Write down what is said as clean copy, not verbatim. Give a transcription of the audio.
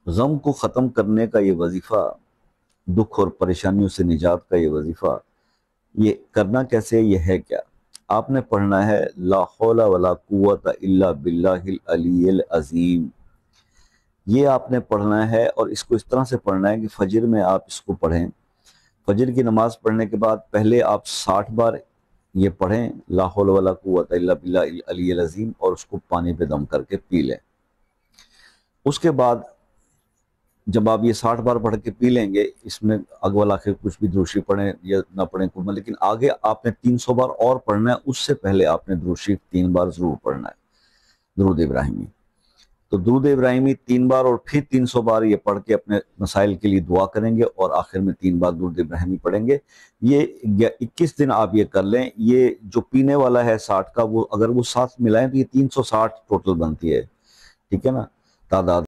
غم کو ختم کرنے کا یہ وظیفہ، دکھ اور پریشانیوں سے نجات کا یہ وظیفہ، یہ کرنا کیسے؟ یہ ہے کیا؟ آپ نے پڑھنا ہے لا حول ولا قوت الا باللہ العلی العظیم. یہ آپ نے پڑھنا ہے، اور اس کو اس طرح سے پڑھنا ہے کہ فجر میں آپ اس کو پڑھیں. فجر کی نماز پڑھنے کے بعد پہلے آپ 60 بار یہ پڑھیں لا حول ولا قوت الا باللہ العلی العظیم، اور اس کو پانی پہ دم کر کے پی لیں. اس کے بعد جب آپ یہ 60 بار پڑھ کے پی لیں گے، اس میں اول آخر کچھ بھی دروشی پڑھیں یا نہ پڑھیں کوئی، لیکن آگے آپ نے 300 بار اور پڑھنا ہے. اس سے پہلے آپ نے درود شریف 3 بار ضرور پڑھنا ہے، درود ابراہیمی. تو درود ابراہیمی 3 بار اور پھر 300 بار یہ پڑھ کے اپنے مسائل کے لیے دعا کریں گے، اور آخر میں 3 بار درود ابراہیمی پڑھیں گے. یہ 21 دن آپ یہ کر لیں. یہ جو پینے والا ہے 60 کا، وہ اگر وہ ساتھ ملائیں تو یہ 360 ٹوٹل بنتی ہے. ٹھیک ہے نا؟ تعداد